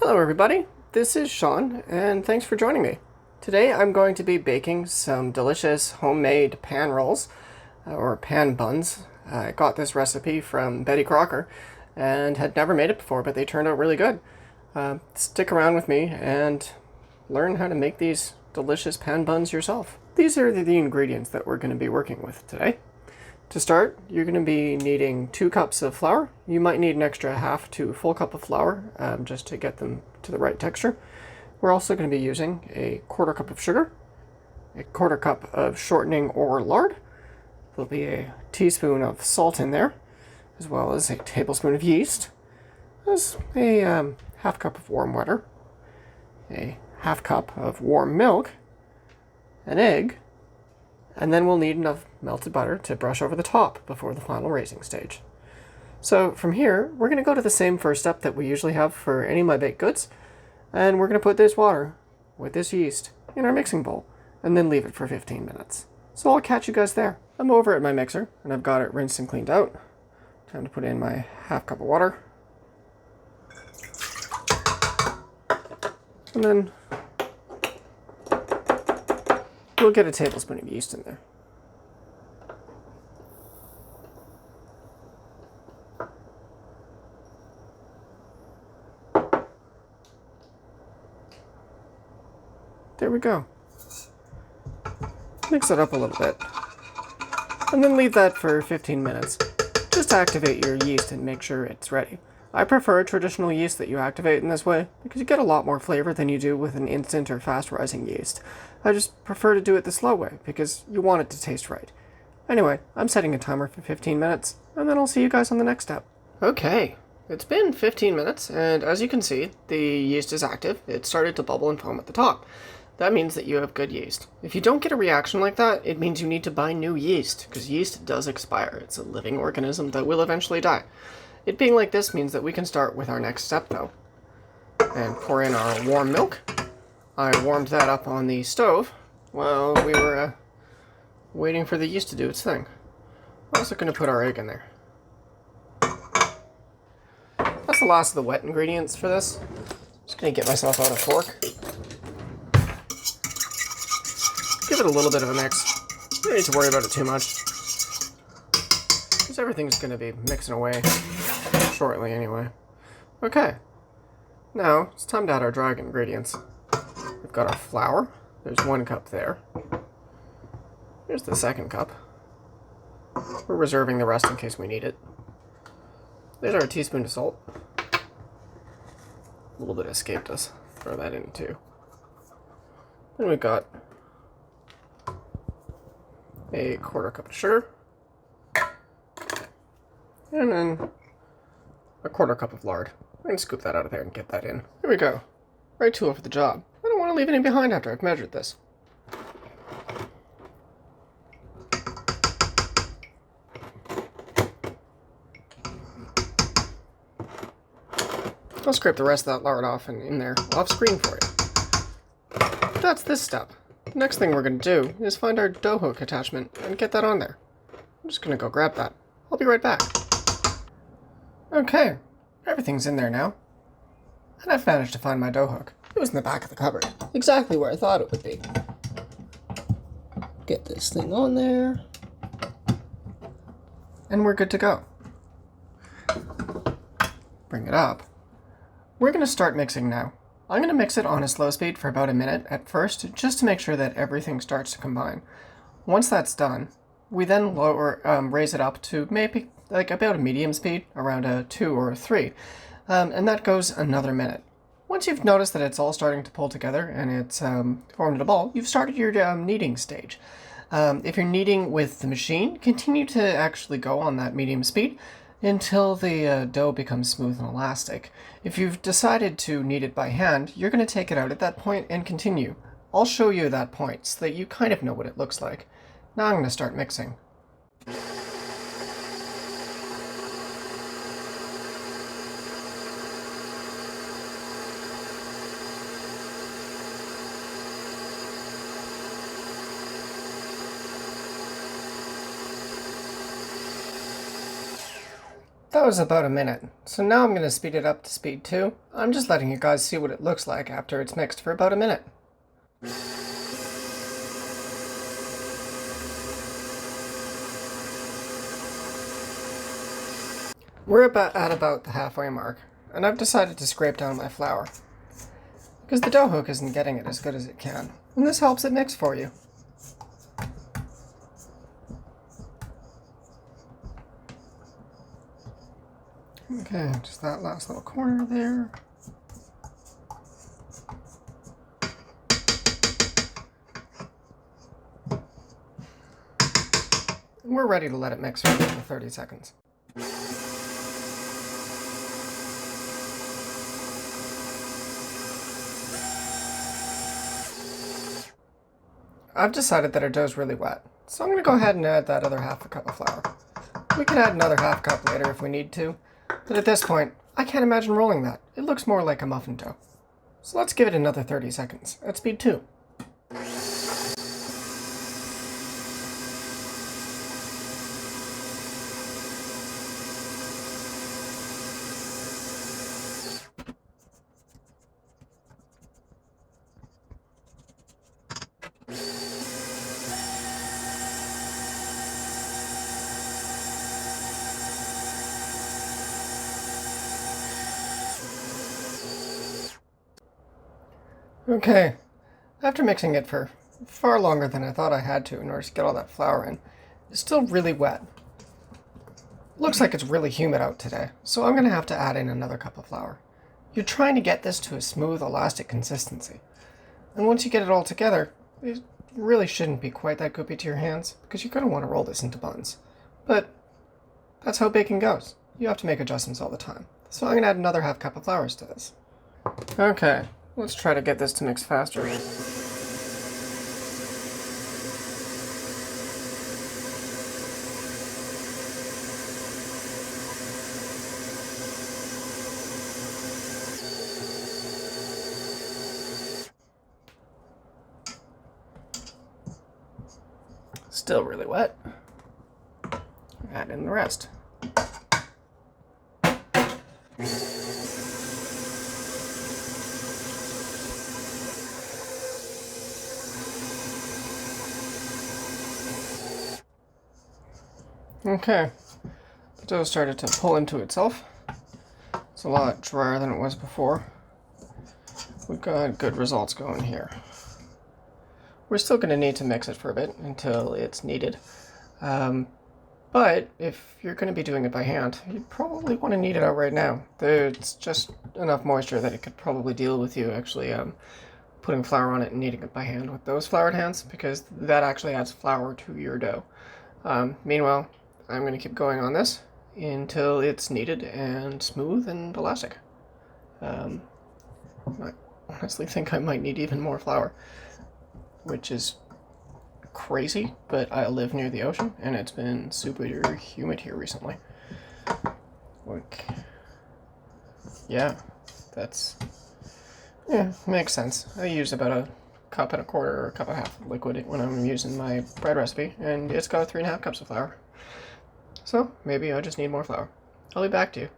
Hello everybody, this is Sean, and thanks for joining me. Today I'm going to be baking some delicious homemade pan rolls, or pan buns. I got this recipe from Betty Crocker, and had never made it before, but they turned out really good. Stick around with me and learn how to make these delicious pan buns yourself. These are the ingredients that we're going to be working with today. To start, you're going to be needing 2 cups of flour. You might need an extra half to a full cup of flour just to get them to the right texture. We're also going to be using a 1/4 cup of sugar, a 1/4 cup of shortening or lard. There'll be a teaspoon of salt in there, as well as a tablespoon of yeast, as a half cup of warm water, a half cup of warm milk, an egg, and then we'll need enough melted butter to brush over the top before the final raising stage. So from here, we're going to go to the same first step that we usually have for any of my baked goods, and we're going to put this water with this yeast in our mixing bowl, and then leave it for 15 minutes. So I'll catch you guys there. I'm over at my mixer, and I've got it rinsed and cleaned out. Time to put in my half cup of water. And then we'll get a tablespoon of yeast in there. There we go. Mix it up a little bit. And then leave that for 15 minutes. Just to activate your yeast and make sure it's ready. I prefer traditional yeast that you activate in this way because you get a lot more flavor than you do with an instant or fast rising yeast. I just prefer to do it the slow way because you want it to taste right. Anyway, I'm setting a timer for 15 minutes, and then I'll see you guys on the next step. Okay, it's been 15 minutes, and as you can see, the yeast is active. It started to bubble and foam at the top. That means that you have good yeast. If you don't get a reaction like that, it means you need to buy new yeast, because yeast does expire. It's a living organism that will eventually die. It being like this means that we can start with our next step, though, and pour in our warm milk. I warmed that up on the stove while we were waiting for the yeast to do its thing. We're also going to put our egg in there. That's the last of the wet ingredients for this. Just going to get myself out a fork. Give it a little bit of a mix. You don't need to worry about it too much, because everything's going to be mixing away shortly anyway. Okay, now it's time to add our dry ingredients. We've got our flour. There's 1 cup there. Here's the 2nd cup. We're reserving the rest in case we need it. There's our teaspoon of salt. A little bit escaped us. Throw that in too. Then we've got a 1/4 cup of sugar. And then a 1/4 cup of lard. I'm going to scoop that out of there and get that in. Here we go. Right tool for the job. I don't want to leave any behind after I've measured this. I'll scrape the rest of that lard off and in there off screen for you. That's this step. The next thing we're going to do is find our dough hook attachment and get that on there. I'm just going to go grab that. I'll be right back. Okay, everything's in there now. And I've managed to find my dough hook. It was in the back of the cupboard. Exactly where I thought it would be. Get this thing on there. And we're good to go. Bring it up. We're going to start mixing now. I'm going to mix it on a slow speed for about a minute at first, just to make sure that everything starts to combine. Once that's done, we then raise it up to maybe like about a medium speed, around a 2 or a 3, and that goes another minute. Once you've noticed that it's all starting to pull together and it's formed a ball, you've started your kneading stage. If you're kneading with the machine, continue to actually go on that medium speed until the dough becomes smooth and elastic. If you've decided to knead it by hand, you're going to take it out at that point and continue. I'll show you that point so that you kind of know what it looks like. Now I'm going to start mixing. That was about a minute, so now I'm going to speed it up to speed 2. I'm just letting you guys see what it looks like after it's mixed for about a minute. We're at about the halfway mark, and I've decided to scrape down my flour, because the dough hook isn't getting it as good as it can, and this helps it mix for you. Okay, just that last little corner there. And we're ready to let it mix for about 30 seconds. I've decided that our dough's really wet, so I'm going to go ahead and add that other half a cup of flour. We can add another half cup later if we need to, but at this point, I can't imagine rolling that. It looks more like a muffin dough. So let's give it another 30 seconds at speed 2. Okay, after mixing it for far longer than I thought I had to in order to get all that flour in, it's still really wet. Looks like it's really humid out today, so I'm going to have to add in another cup of flour. You're trying to get this to a smooth, elastic consistency. And once you get it all together, it really shouldn't be quite that goopy to your hands, because you're going to want to roll this into buns. But that's how baking goes. You have to make adjustments all the time. So I'm going to add another half cup of flour to this. Okay. Let's try to get this to mix faster. Still really wet. Add in the rest. Okay, the dough started to pull into itself. It's a lot drier than it was before. We've got good results going here. We're still going to need to mix it for a bit until it's kneaded. But if you're going to be doing it by hand, you probably want to knead it out right now. There's just enough moisture that it could probably deal with you actually putting flour on it and kneading it by hand with those floured hands, because that actually adds flour to your dough. Meanwhile, I'm going to keep going on this until it's kneaded and smooth and elastic. I honestly think I might need even more flour, which is crazy, but I live near the ocean and it's been super humid here recently. Like, yeah, makes sense. I use about a cup and a quarter or a cup and a half of liquid when I'm using my bread recipe, and it's got 3.5 cups of flour. So maybe I just need more flour. I'll be back to you.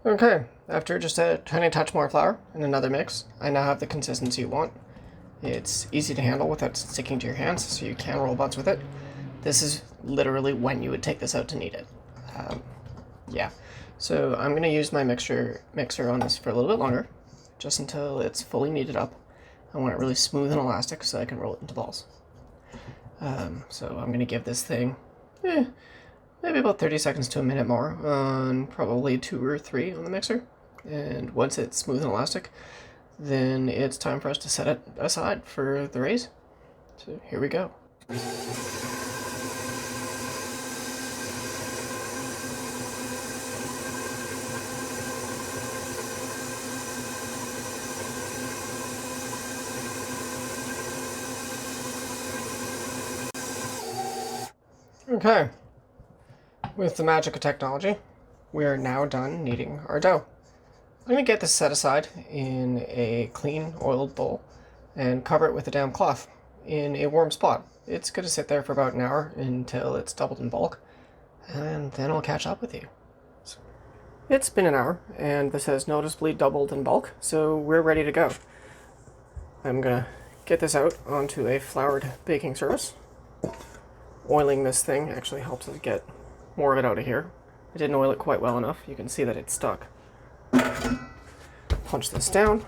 Okay, after just a tiny touch more flour and another mix, I now have the consistency you want. It's easy to handle without sticking to your hands, so you can roll buns with it. This is literally when you would take this out to knead it. Yeah, so I'm going to use my mixer on this for a little bit longer, just until it's fully kneaded up. I want it really smooth and elastic so I can roll it into balls. So I'm going to give this thing maybe about 30 seconds to a minute more on probably 2 or 3 on the mixer. And once it's smooth and elastic, then it's time for us to set it aside for the raise. So here we go. Okay, with the magic of technology, we are now done kneading our dough. I'm going to get this set aside in a clean, oiled bowl and cover it with a damp cloth in a warm spot. It's going to sit there for about an hour until it's doubled in bulk, and then I'll catch up with you. So It's been an hour, and this has noticeably doubled in bulk, so we're ready to go. I'm gonna get this out onto a floured baking surface. Oiling this thing actually helps us get more of it out of here. I didn't oil it quite well enough. You can see that it's stuck. Punch this down.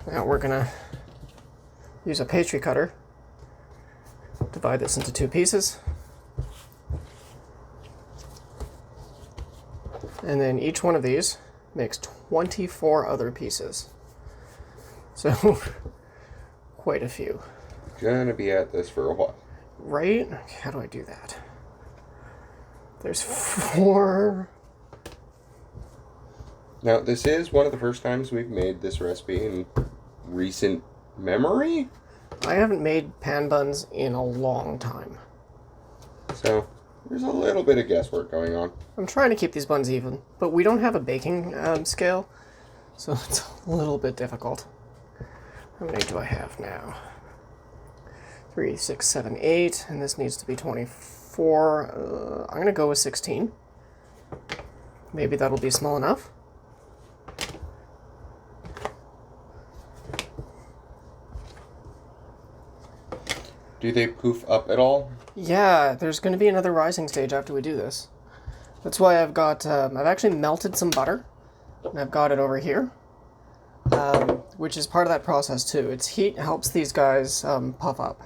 Now we're gonna use a pastry cutter. Divide this into 2 pieces. And then each one of these makes 24 other pieces. So, quite a few. Gonna be at this for a while. Right? How do I do that? There's 4. Now, this is one of the first times we've made this recipe in recent memory. I haven't made pan buns in a long time. So, there's a little bit of guesswork going on. I'm trying to keep these buns even, but we don't have a baking scale, so it's a little bit difficult. How many do I have now? 3, 6, 7, 8, and this needs to be 24. I'm going to go with 16. Maybe that'll be small enough. Do they poof up at all? Yeah, there's going to be another rising stage after we do this. That's why I've got, I've actually melted some butter, and I've got it over here, which is part of that process too. Its heat helps these guys puff up.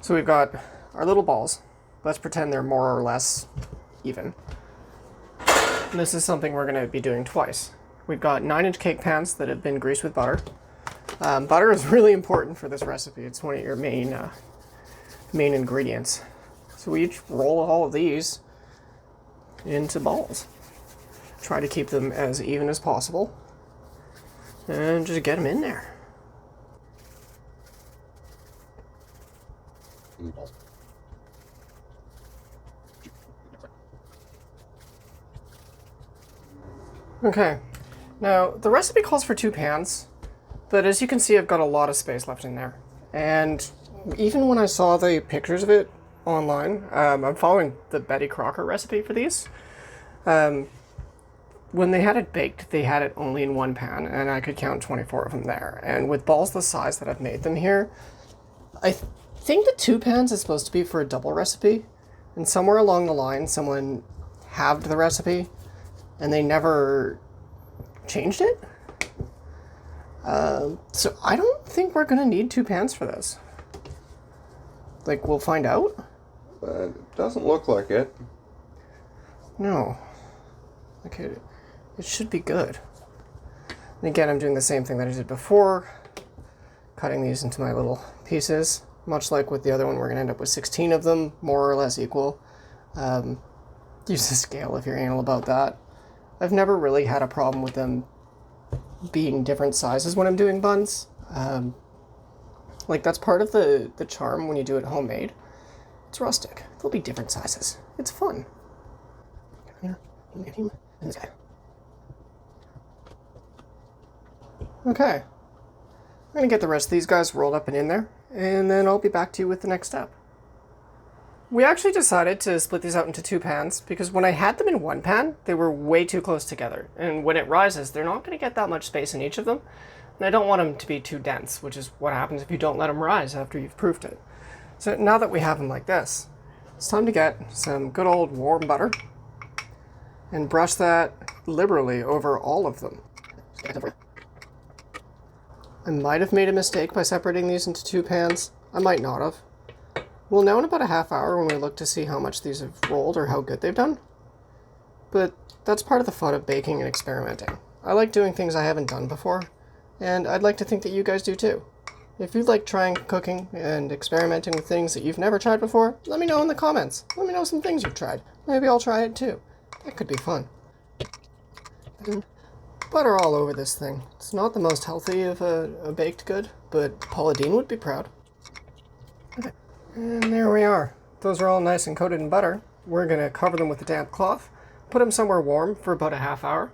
So we've got our little balls. Let's pretend they're more or less even. And this is something we're going to be doing twice. We've got 9-inch cake pans that have been greased with butter. Butter is really important for this recipe. It's one of your main ingredients. So we each roll all of these into balls. Try to keep them as even as possible. And just get them in there. Okay, now the recipe calls for 2 pans, but as you can see I've got a lot of space left in there. And even when I saw the pictures of it online, I'm following the Betty Crocker recipe for these. When they had it baked, they had it only in 1 pan, and I could count 24 of them there. And with balls the size that I've made them here, I think the 2 pans is supposed to be for a double recipe, and somewhere along the line someone halved the recipe, and they never changed it. So I don't think we're gonna need 2 pans for this. Like, we'll find out. It doesn't look like it. No. Okay, it should be good. And again, I'm doing the same thing that I did before, cutting these into my little pieces. Much like with the other one, we're gonna end up with 16 of them, more or less equal. Use the scale if you're anal about that. I've never really had a problem with them being different sizes when I'm doing buns. Like, that's part of the charm when you do it homemade. It's rustic. They'll be different sizes. It's fun. And this guy. Okay. I'm gonna get the rest of these guys rolled up and in there, and then I'll be back to you with the next step. We actually decided to split these out into 2 pans because when I had them in 1 pan, they were way too close together. And when it rises, they're not going to get that much space in each of them. And I don't want them to be too dense, which is what happens if you don't let them rise after you've proofed it. So now that we have them like this, it's time to get some good old warm butter and brush that liberally over all of them. I might have made a mistake by separating these into 2 pans. I might not have. We'll know in about a half hour when we look to see how much these have rolled or how good they've done. But that's part of the fun of baking and experimenting. I like doing things I haven't done before, and I'd like to think that you guys do too. If you like trying cooking and experimenting with things that you've never tried before, let me know in the comments. Let me know some things you've tried. Maybe I'll try it too. That could be fun. Butter all over this thing. It's not the most healthy of a baked good, but Paula Deen would be proud. Okay. And there we are. Those are all nice and coated in butter. We're going to cover them with a damp cloth, put them somewhere warm for about a half hour,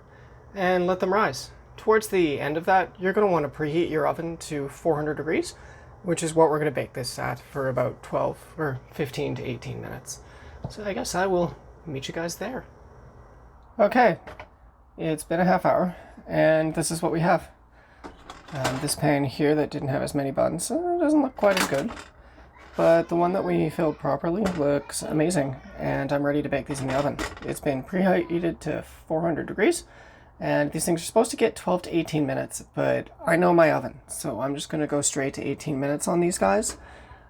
and let them rise. Towards the end of that, you're going to want to preheat your oven to 400 degrees, which is what we're going to bake this at for about 12 or 15 to 18 minutes. So I guess I will meet you guys there. Okay, it's been a half hour, and this is what we have. This pan here that didn't have as many buns doesn't look quite as good, but the one that we filled properly looks amazing, and I'm ready to bake these in the oven. It's been preheated to 400 degrees, and these things are supposed to get 12 to 18 minutes, but I know my oven, so I'm just going to go straight to 18 minutes on these guys,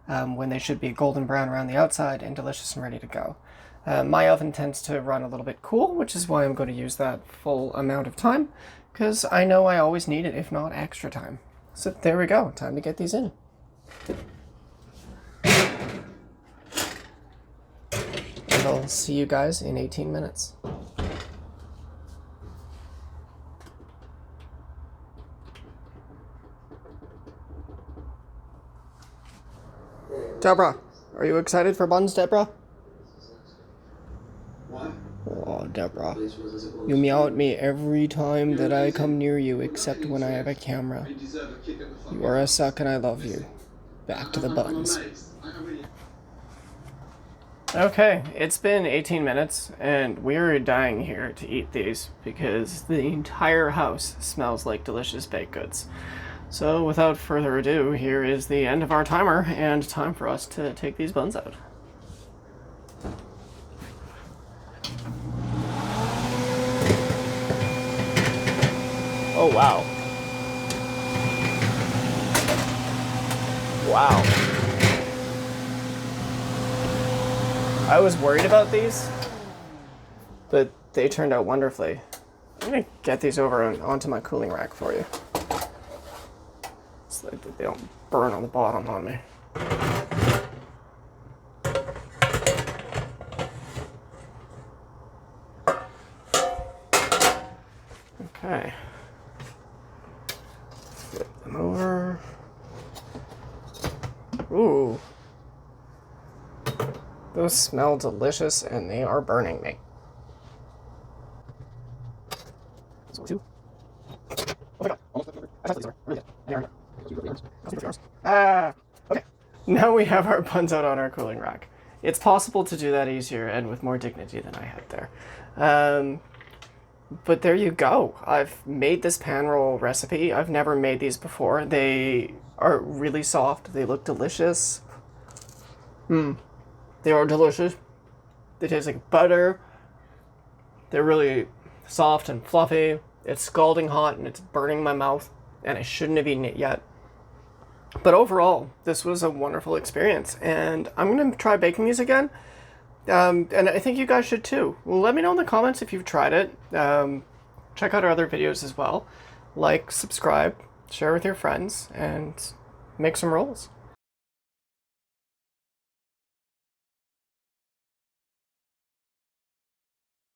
when they should be golden brown around the outside and delicious and ready to go. My oven tends to run a little bit cool, which is why I'm going to use that full amount of time, because I know I always need it, if not extra time. So there we go, time to get these in. And I'll see you guys in 18 minutes. Deborah, are you excited for buns, Deborah? What? Oh, Deborah. You meow at me every time that I come near you, except when I have a camera. You are a suck and I love you. Back to the buns. Okay, it's been 18 minutes, and we're dying here to eat these because the entire house smells like delicious baked goods. So without further ado, here is the end of our timer, and time for us to take these buns out. Oh, wow. Wow. I was worried about these, but they turned out wonderfully. I'm gonna get these over onto my cooling rack for you, so that they don't burn on the bottom on me. Okay. Flip them over. Ooh. Those smell delicious, and they are burning me. Two. Oh my god. I thought these were really good. Okay. Now we have our buns out on our cooling rack. It's possible to do that easier and with more dignity than I had there. But there you go. I've made this pan roll recipe. I've never made these before. They are really soft. They look delicious. They are delicious. They taste like butter. They're really soft and fluffy. It's scalding hot and it's burning my mouth, and I shouldn't have eaten it yet. But overall, this was a wonderful experience, and I'm going to try baking these again. And I think you guys should too. Well, let me know in the comments if you've tried it. Check out our other videos as well. Like, subscribe, share with your friends, and make some rolls.